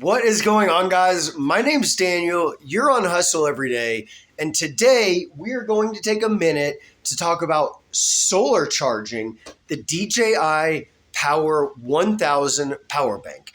What is going on, guys? My name's Daniel. You're on Hustle Every Day. And today we are going to take a minute to talk about solar charging the DJI Power 1000 power bank.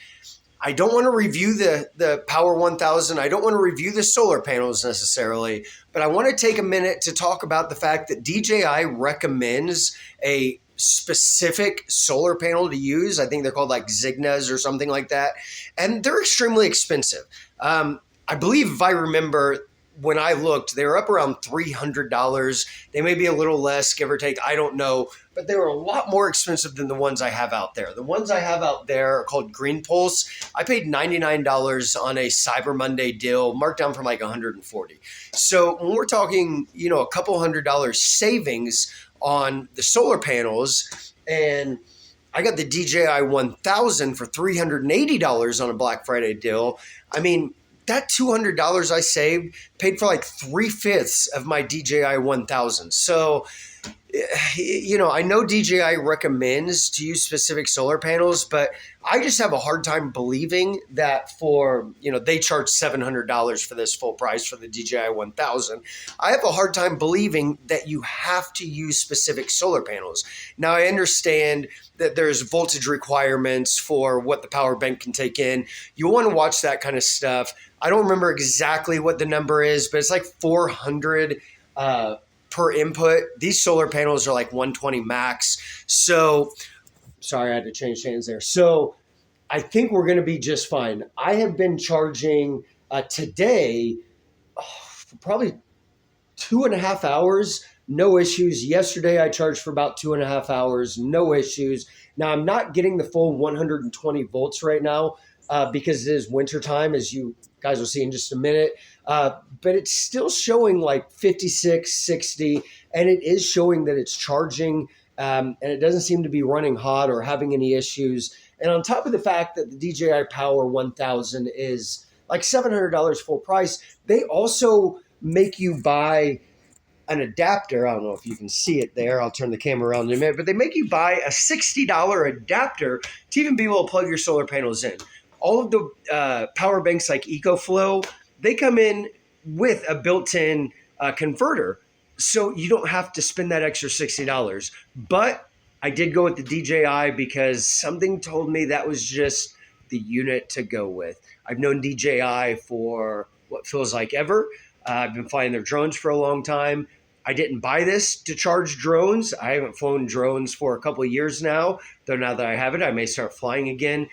I don't want to review the Power 1000. I don't want to review the solar panels necessarily, but I want to take a minute to talk about the fact that DJI recommends a specific solar panel to use. I think they're called like Zignas or something like that. And they're extremely expensive. I believe if I remember when I looked, they were up around $300. They may be a little less, give or take. I don't know. But they were a lot more expensive than the ones I have out there. The ones I have out there are called Green Pulse. I paid $99 on a Cyber Monday deal, marked down from like $140. So when we're talking, a couple $100 savings on the solar panels, and I got the DJI 1000 for $380 on a Black Friday deal. I mean, that $200 I saved paid for like 3/5 of my DJI 1000. So, I know DJI recommends to use specific solar panels, but I just have a hard time believing that they charge $700 for this full price for the DJI 1000. I have a hard time believing that you have to use specific solar panels. Now, I understand that there's voltage requirements for what the power bank can take in. You want to watch that kind of stuff. I don't remember exactly what the number is, but it's like 400 per input. These solar panels are like 120 max. So, sorry, I had to change hands there. So I think we're going to be just fine. I have been charging today for probably 2.5 hours. No issues. Yesterday, I charged for about 2.5 hours. No issues. Now, I'm not getting the full 120 volts right now because it is wintertime, as you guys will see in just a minute. But it's still showing like 56, 60, and it is showing that it's charging, and it doesn't seem to be running hot or having any issues. And on top of the fact that the DJI Power 1000 is like $700 full price, they also make you buy an adapter. I don't know if you can see it there. I'll turn the camera around in a minute, but they make you buy a $60 adapter to even be able to plug your solar panels in. All of the power banks like EcoFlow, they come in with a built-in converter, so you don't have to spend that extra $60. But I did go with the DJI because something told me that was just the unit to go with. I've known DJI for what feels like ever. I've been flying their drones for a long time. I didn't buy this to charge drones. I haven't flown drones for a couple of years now, though now that I have it, I may start flying again.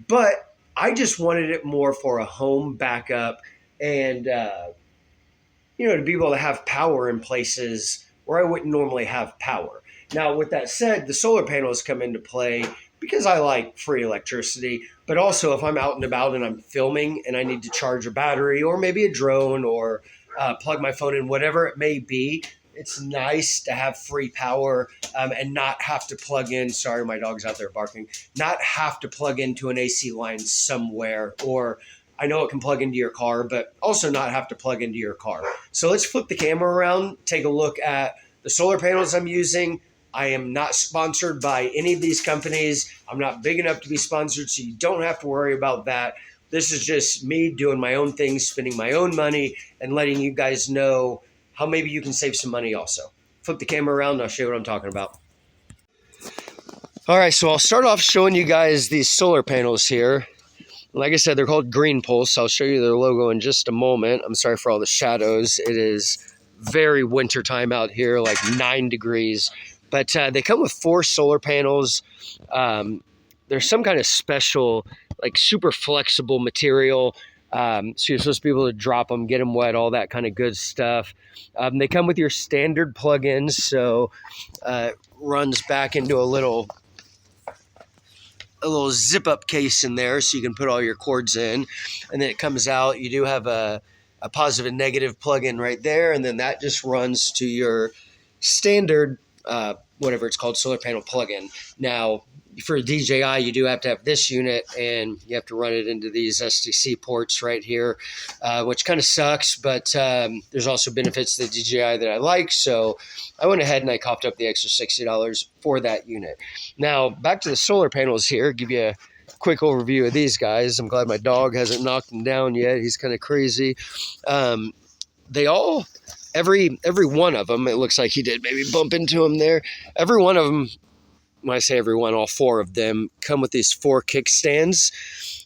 But I just wanted it more for a home backup and, to be able to have power in places where I wouldn't normally have power. Now, with that said, the solar panels come into play because I like free electricity, but also if I'm out and about and I'm filming and I need to charge a battery or maybe a drone or plug my phone in, whatever it may be, it's nice to have free power and not have to plug in. Sorry, my dog's out there barking. Not have to plug into an AC line somewhere, or I know it can plug into your car, but also not have to plug into your car. So let's flip the camera around, take a look at the solar panels I'm using. I am not sponsored by any of these companies. I'm not big enough to be sponsored, so you don't have to worry about that. This is just me doing my own thing, spending my own money, and letting you guys know how maybe you can save some money also. Flip the camera around and I'll show you what I'm talking about. All right, so I'll start off showing you guys these solar panels here. Like I said, they're called Green Pulse. I'll show you their logo in just a moment. I'm sorry for all the shadows. It is very wintertime out here, like 9 degrees. But they come with 4 solar panels. There's some kind of special, like super flexible material. So you're supposed to be able to drop them, get them wet, all that kind of good stuff. They come with your standard plugins, so it runs back into a little zip-up case in there, so you can put all your cords in. And then it comes out. You do have a positive and negative plug-in right there, and then that just runs to your standard whatever it's called, solar panel plug-in. Now, for DJI, you do have to have this unit, and you have to run it into these SDC ports right here, which kind of sucks, but there's also benefits to the DJI that I like, so I went ahead and I coughed up the extra $60 for that unit. Now, back to the solar panels here, give you quick overview of these guys. I'm glad my dog hasn't knocked them down yet. He's kind of crazy. They all, every one of them, it looks like he did maybe bump into him there. Every one of them, when I say every one, all 4 of them come with these 4 kickstands.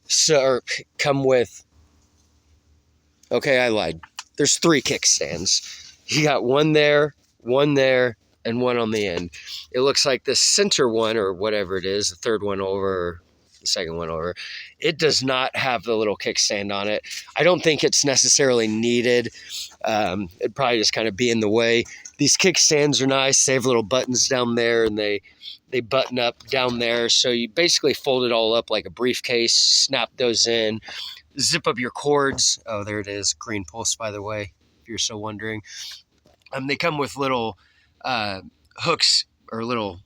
So, or come with, okay, I lied. There's 3 kickstands. You got one there, and one on the end. It looks like the center one, or whatever it is, the third one over, or the second one over, it does not have the little kickstand on it. I don't think it's necessarily needed. It'd probably just kind of be in the way. These kickstands are nice. They have little buttons down there, and they button up down there. So you basically fold it all up like a briefcase, snap those in, zip up your cords. Oh, there it is. Green pulse, by the way, if you're still wondering. They come with little hooks or little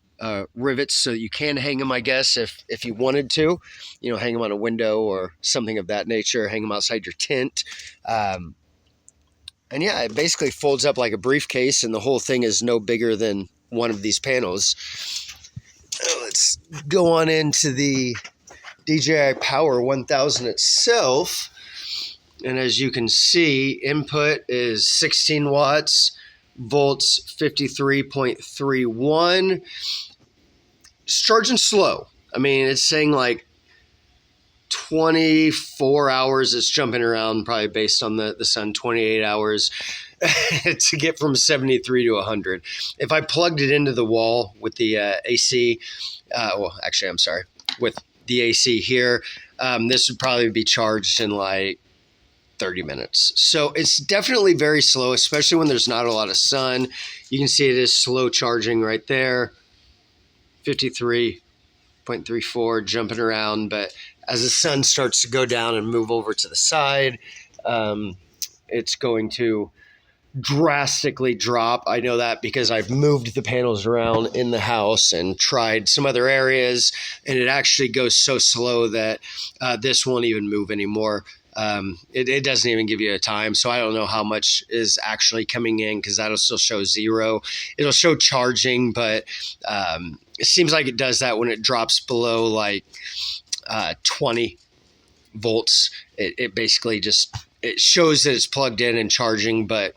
rivets, so you can hang them, I guess, if you wanted to, hang them on a window or something of that nature, hang them outside your tent. And yeah, it basically folds up like a briefcase, and the whole thing is no bigger than one of these panels. Let's go on into the DJI Power 1000 itself. And as you can see, input is 16 watts, volts 53.31. It's charging slow. I mean, it's saying like 24 hours. It's jumping around, probably based on the sun, 28 hours to get from 73 to 100. If I plugged it into the wall with the AC, with the AC here, this would probably be charged in like 30 minutes. So it's definitely very slow, especially when there's not a lot of sun. You can see it is slow charging right there, 53.34, jumping around. But as the sun starts to go down and move over to the side, it's going to drastically drop. I know that because I've moved the panels around in the house and tried some other areas, and it actually goes so slow that this won't even move anymore. It doesn't even give you a time, so I don't know how much is actually coming in, because that'll still show 0. It'll show charging, but it seems like it does that when it drops below like 20 volts. It basically just, it shows that it's plugged in and charging, but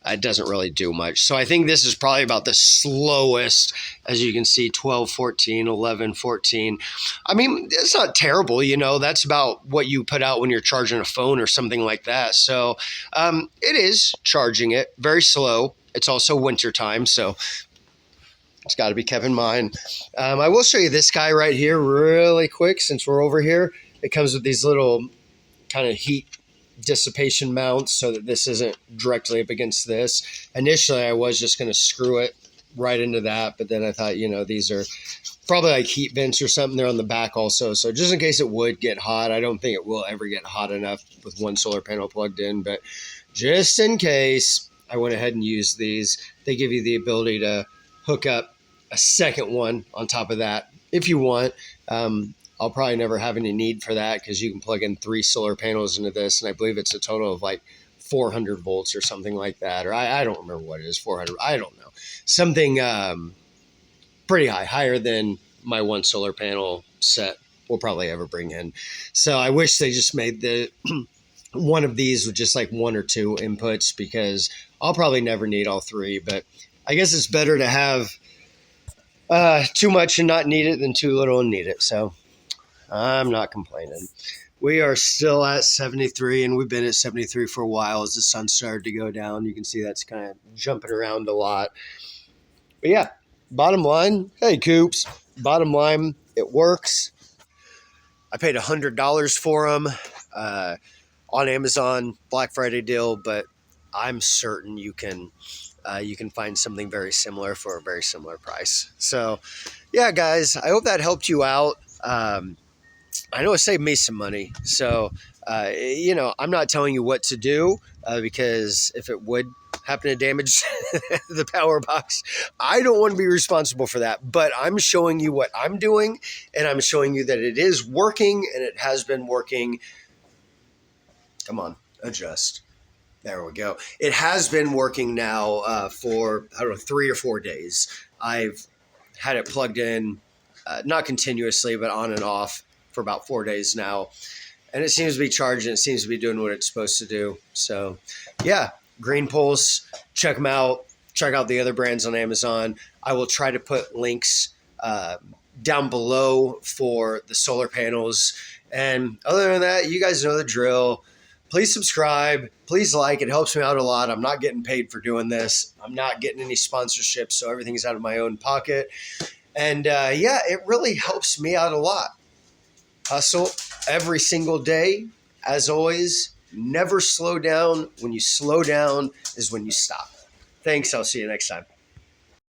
it doesn't really do much. So I think this is probably about the slowest. As you can see, 12, 14, 11, 14. I mean, it's not terrible, that's about what you put out when you're charging a phone or something like that. So it is charging it very slow. It's also wintertime, so it's got to be kept in mind. I will show you this guy right here really quick since we're over here. It comes with these little kind of heat dissipation mounts so that this isn't directly up against this. Initially, I was just going to screw it right into that, but then I thought, these are probably like heat vents or something. They're on the back also, so just in case it would get hot. I don't think it will ever get hot enough with one solar panel plugged in, but just in case, I went ahead and used these. They give you the ability to hook up a second one on top of that if you want. I'll probably never have any need for that, because you can plug in 3 solar panels into this, and I believe it's a total of like 400 volts or something like that. Or I don't remember what it is, 400. I don't know. Something pretty high, higher than my one solar panel set will probably ever bring in. So I wish they just made the one of these with just like 1 or 2 inputs, because I'll probably never need all 3. But I guess it's better to have too much and not need it than too little and need it. So I'm not complaining. We are still at 73, and we've been at 73 for a while as the sun started to go down. You can see that's kind of jumping around a lot. But yeah, bottom line, hey, Coops, bottom line, it works. I paid $100 for them on Amazon, Black Friday deal, but I'm certain you can find something very similar for a very similar price. So yeah, guys, I hope that helped you out. I know it saved me some money. So, I'm not telling you what to do because if it would happen to damage the power box, I don't want to be responsible for that. But I'm showing you what I'm doing, and I'm showing you that it is working, and it has been working. Come on, adjust. There we go. It has been working now for, 3 or 4 days. I've had it plugged in, not continuously, but on and off for about 4 days now. And it seems to be charging. It seems to be doing what it's supposed to do. So, yeah, Green Pulse, check them out. Check out the other brands on Amazon. I will try to put links down below for the solar panels. And other than that, you guys know the drill. Please subscribe. Please like. It helps me out a lot. I'm not getting paid for doing this. I'm not getting any sponsorships, so everything's out of my own pocket. And, yeah, it really helps me out a lot. Hustle every single day. As always, never slow down. When you slow down is when you stop. Thanks. I'll see you next time.